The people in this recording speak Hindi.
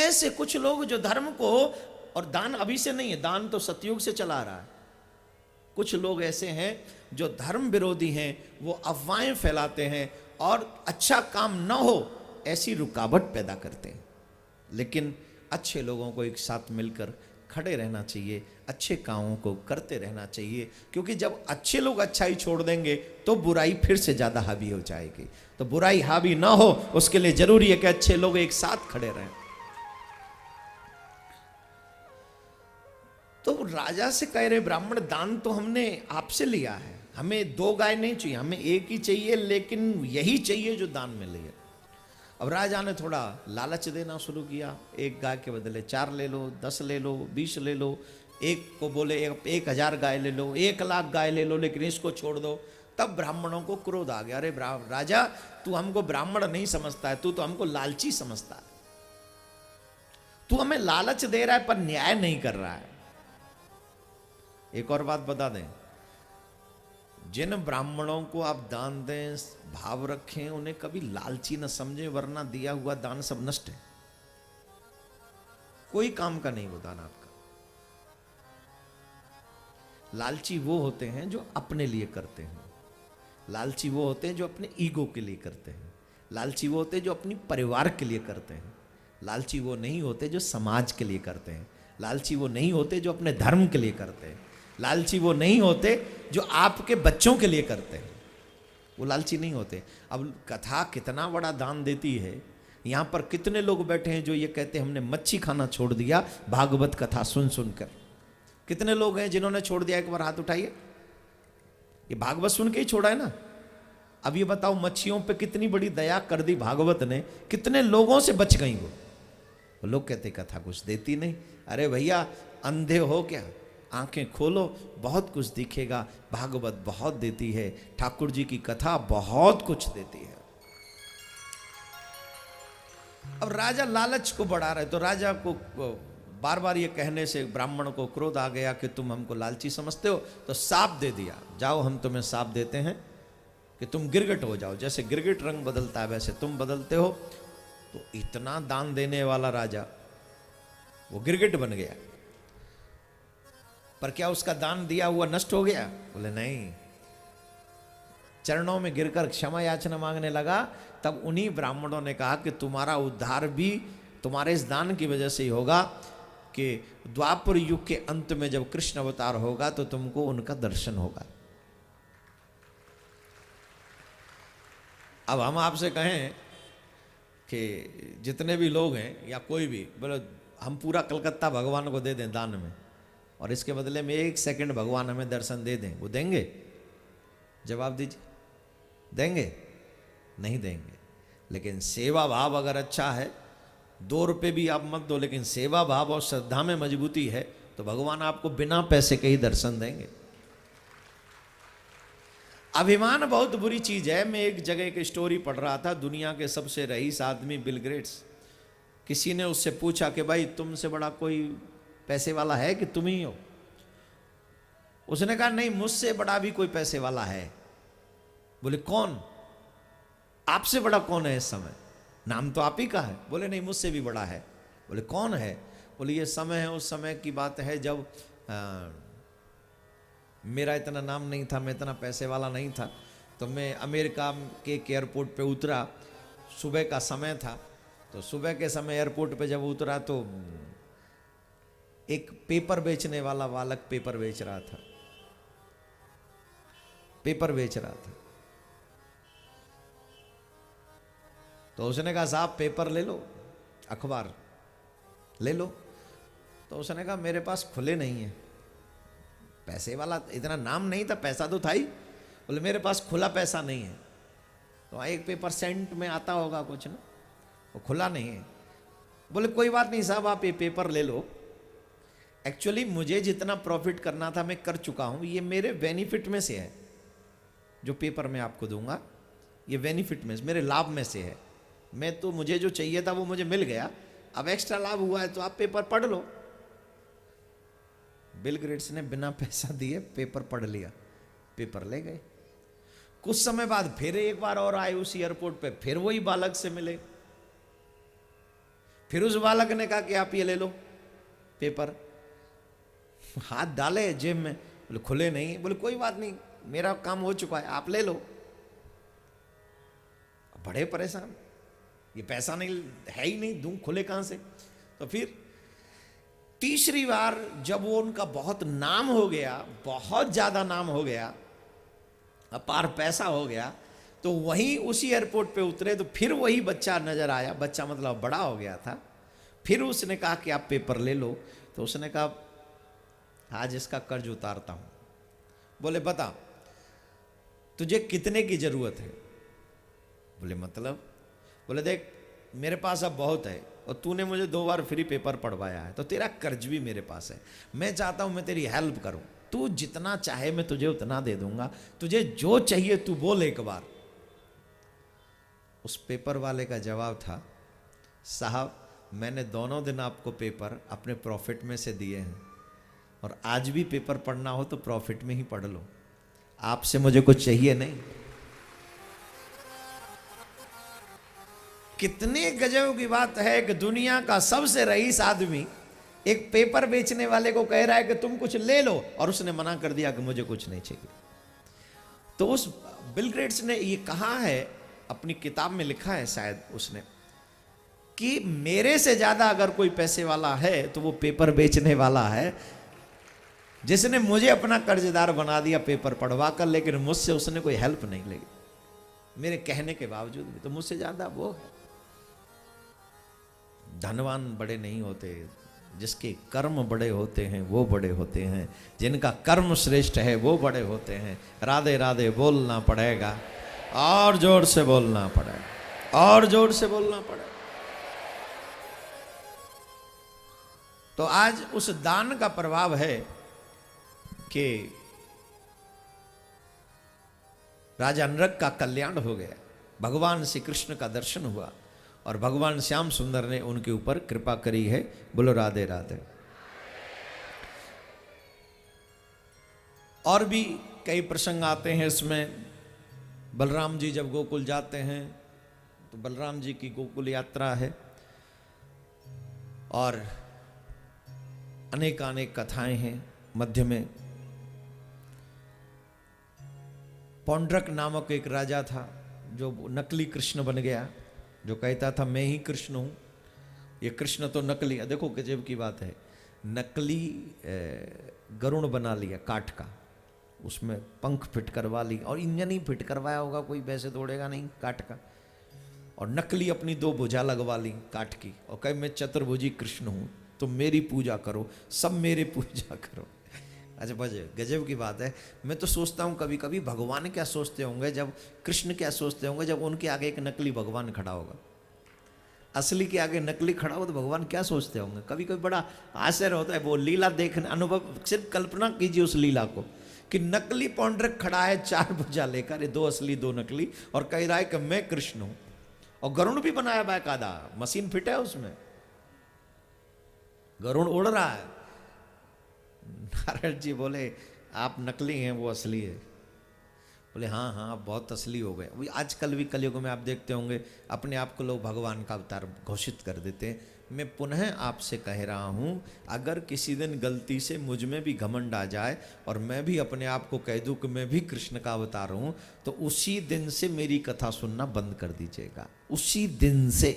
ऐसे कुछ लोग जो धर्म को, और दान अभी से नहीं है, दान तो सतयुग से चला रहा है, कुछ लोग ऐसे हैं जो धर्म विरोधी हैं, वो अफवाहें फैलाते हैं और अच्छा काम न हो ऐसी रुकावट पैदा करते हैं। लेकिन अच्छे लोगों को एक साथ मिलकर खड़े रहना चाहिए, अच्छे कामों को करते रहना चाहिए, क्योंकि जब अच्छे लोग अच्छाई छोड़ देंगे तो बुराई फिर से ज़्यादा हावी हो जाएगी। तो बुराई हावी ना हो उसके लिए जरूरी है कि अच्छे लोग एक साथ खड़े रहें। तो राजा से कह रहे ब्राह्मण, दान तो हमने आपसे लिया है, हमें 2 गाय नहीं चाहिए, हमें एक ही चाहिए, लेकिन यही चाहिए जो दान में लिए। अब राजा ने थोड़ा लालच देना शुरू किया, 1 गाय के बदले 4 ले लो, 10 ले लो, 20 ले लो, एक को बोले 1000 गाय ले लो, 1,00,000 गाय ले लो, लेकिन इसको छोड़ दो। तब ब्राह्मणों को क्रोध आ गया, अरे राजा, तू हमको ब्राह्मण नहीं समझता है, तू तो हमको लालची समझता है, तू हमें लालच दे रहा है पर न्याय नहीं कर रहा है। एक और बात बता दें, जिन ब्राह्मणों को आप दान दें, भाव रखें, उन्हें कभी लालची न समझें, वरना दिया हुआ दान सब नष्ट है, कोई काम का नहीं वो दान आपका। लालची वो होते हैं जो अपने लिए करते हैं, लालची वो होते हैं जो अपने ईगो के लिए करते हैं, लालची वो होते हैं जो अपनी परिवार के लिए करते हैं, लालची वो नहीं होते जो समाज के लिए करते हैं, लालची वो नहीं होते जो अपने धर्म के लिए करते हैं, लालची वो नहीं होते जो आपके बच्चों के लिए करते हैं, वो लालची नहीं होते। अब कथा कितना बड़ा दान देती है, यहाँ पर कितने लोग बैठे हैं जो ये कहते हैं हमने मच्छी खाना छोड़ दिया भागवत कथा सुन सुनकर। कितने लोग हैं जिन्होंने छोड़ दिया, एक बार हाथ उठाइए। ये भागवत सुन के ही छोड़ा है ना। अब ये बताओ, मच्छियों पे कितनी बड़ी दया कर दी भागवत ने, कितने लोगों से बच गई वो लोग कहते कथा कुछ देती नहीं। अरे भैया, अंधे हो क्या, आंखें खोलो, बहुत कुछ दिखेगा, भागवत बहुत देती है, ठाकुर जी की कथा बहुत कुछ देती है। अब राजा लालच को बढ़ा रहे, तो राजा को बार बार ये कहने से ब्राह्मण को क्रोध आ गया कि तुम हमको लालची समझते हो, तो साप दे दिया, जाओ हम तुम्हें साप देते हैं कि तुम गिरगिट हो जाओ, जैसे गिरगिट रंग बदलता है वैसे तुम बदलते हो। तो इतना दान देने वाला राजा वो गिरगिट बन गया। पर क्या उसका दान दिया हुआ नष्ट हो गया? बोले नहीं। चरणों में गिरकर क्षमा याचना मांगने लगा। तब उन्हीं ब्राह्मणों ने कहा कि तुम्हारा उद्धार भी तुम्हारे इस दान की वजह से ही होगा, कि द्वापर युग के अंत में जब कृष्ण अवतार होगा तो तुमको उनका दर्शन होगा। अब हम आपसे कहें कि जितने भी लोग हैं या कोई भी बोले हम पूरा कलकत्ता भगवान को दे दें दान में, और इसके बदले में 1 सेकंड भगवान हमें दर्शन दे दें, वो देंगे? जवाब दीजिए, देंगे? नहीं देंगे। लेकिन सेवा भाव अगर अच्छा है, 2 रुपये भी आप मत दो, लेकिन सेवा भाव और श्रद्धा में मजबूती है तो भगवान आपको बिना पैसे के ही दर्शन देंगे। अभिमान बहुत बुरी चीज है। मैं एक जगह की स्टोरी पढ़ रहा था, दुनिया के सबसे रईस आदमी बिल गेट्स, किसी ने उससे पूछा कि भाई तुमसे बड़ा कोई पैसे वाला है कि तुम ही हो? उसने कहा नहीं, मुझसे बड़ा भी कोई पैसे वाला है। बोले कौन? आपसे बड़ा कौन है इस समय? नाम तो आप ही का है। बोले नहीं, मुझसे भी बड़ा है। बोले कौन है? बोले ये समय है, उस समय की बात है जब मेरा इतना नाम नहीं था, मैं इतना पैसे वाला नहीं था, तो मैं अमेरिका के एक एयरपोर्ट पे उतरा, सुबह का समय था, तो सुबह के समय एयरपोर्ट पे जब उतरा तो एक पेपर बेचने वाला बालक पेपर बेच रहा था, पेपर बेच रहा था। तो उसने कहा साहब पेपर ले लो, अखबार ले लो। तो उसने कहा मेरे पास खुले नहीं है, पैसे वाला इतना नाम नहीं था, पैसा तो था ही। बोले मेरे पास खुला पैसा नहीं है। तो एक पेपर सेंट में आता होगा कुछ ना, वो खुला नहीं है। बोले कोई बात नहीं साहब, आप ये पेपर ले लो, एक्चुअली मुझे जितना प्रॉफिट करना था मैं कर चुका हूँ, ये मेरे बेनिफिट में से है, जो पेपर मैं आपको दूंगा ये बेनिफिट में, मेरे लाभ में से है। मैं तो मुझे जो चाहिए था वो मुझे मिल गया, अब एक्स्ट्रा लाभ हुआ है तो आप पेपर पढ़ लो। बिल गेट्स ने बिना पैसा दिए पेपर पढ़ लिया, पेपर ले गए। कुछ समय बाद फिर एक बार और आए उस एयरपोर्ट पे, फिर वही बालक से मिले, फिर उस बालक ने कहा कि आप ये ले लो पेपर। हाथ डाले जेब में, बोले खुले नहीं। बोले कोई बात नहीं, मेरा काम हो चुका है, आप ले लो। बड़े परेशान, ये पैसा नहीं है ही नहीं, दूं खुले कहां से। तो फिर तीसरी बार जब वो उनका बहुत नाम हो गया, बहुत ज्यादा नाम हो गया, अपार पैसा हो गया, तो वहीं उसी एयरपोर्ट पे उतरे तो फिर वही बच्चा नजर आया। बच्चा मतलब बड़ा हो गया था। फिर उसने कहा कि आप पेपर ले लो। तो उसने कहा आज इसका कर्ज उतारता हूं। बोले बता तुझे कितने की जरूरत है। बोले मतलब। बोले देख मेरे पास अब बहुत है और तूने मुझे 2 बार फ्री पेपर पढ़वाया है, तो तेरा कर्ज भी मेरे पास है। मैं चाहता हूं मैं तेरी हेल्प करूं, तू जितना चाहे मैं तुझे उतना दे दूंगा, तुझे जो चाहिए तू बोल एक बार। उस पेपर वाले का जवाब था, साहब मैंने दोनों दिन आपको पेपर अपने प्रॉफिट में से दिए हैं, और आज भी पेपर पढ़ना हो तो प्रॉफिट में ही पढ़ लो, आपसे मुझे कुछ चाहिए नहीं। कितने गजब की बात है कि दुनिया का सबसे रईस आदमी एक पेपर बेचने वाले को कह रहा है कि तुम कुछ ले लो, और उसने मना कर दिया कि मुझे कुछ नहीं चाहिए। तो उस बिल गेट्स ने ये कहा है, अपनी किताब में लिखा है शायद उसने, कि मेरे से ज्यादा अगर कोई पैसे वाला है तो वो पेपर बेचने वाला है, जिसने मुझे अपना कर्जदार बना दिया पेपर पढ़वा कर, लेकिन मुझसे उसने कोई हेल्प नहीं ली मेरे कहने के बावजूद भी। तो मुझसे ज्यादा वो है। धनवान बड़े नहीं होते, जिसके कर्म बड़े होते हैं वो बड़े होते हैं, जिनका कर्म श्रेष्ठ है वो बड़े होते हैं। राधे राधे बोलना पड़ेगा, और जोर से बोलना पड़ेगा, और जोर से बोलना पड़ेगा। तो आज उस दान का प्रभाव है कि राजा नरक का कल्याण हो गया, भगवान श्री कृष्ण का दर्शन हुआ, और भगवान श्याम सुंदर ने उनके ऊपर कृपा करी है। बोलो राधे राधे। और भी कई प्रसंग आते हैं इसमें। बलराम जी जब गोकुल जाते हैं तो बलराम जी की गोकुल यात्रा है, और अनेक कथाएं हैं। मध्य में पौंड्रक नामक एक राजा था जो नकली कृष्ण बन गया, जो कहता था मैं ही कृष्ण हूं। ये कृष्ण तो नकली, देखो गजब की बात है, नकली गरुड़ बना लिया काठ का, उसमें पंख फिट करवा ली, और इंजन ही फिट करवाया होगा, कोई वैसे दौड़ेगा नहीं काठ का, और नकली अपनी 2 भुजा लगवा ली काठ की, और कहे मैं चतुर्भुजी कृष्ण हूं, तुम मेरी पूजा करो, सब मेरे पूजा करो। अच्छा बजे गजब की बात है। मैं तो सोचता हूँ कभी कभी भगवान क्या सोचते होंगे, जब कृष्ण क्या सोचते होंगे जब उनके आगे एक नकली भगवान खड़ा होगा, असली के आगे नकली खड़ा हो तो भगवान क्या सोचते होंगे। कभी कभी बड़ा आश्चर्य होता है। वो लीला देखने, अनुभव, सिर्फ कल्पना कीजिए उस लीला को कि नकली पौंड्रक खड़ा है 4 भुजा लेकर, 2 असली 2 नकली, और कह रहा है कि मैं कृष्ण हूं, और गरुड़ भी बनाया बाकायदा, मशीन फिट है उसमें, गरुड़ उड़ रहा है। नारद जी बोले आप नकली हैं वो असली है। बोले हाँ हाँ आप बहुत असली हो गए। आजकल भी कलयुग में आप देखते होंगे अपने आप को लोग भगवान का अवतार घोषित कर देते हैं। मैं पुनः आपसे कह रहा हूँ, अगर किसी दिन गलती से मुझ में भी घमंड आ जाए और मैं भी अपने आप को कह दूँ कि मैं भी कृष्ण का अवतार हूँ, तो उसी दिन से मेरी कथा सुनना बंद कर दीजिएगा, उसी दिन से।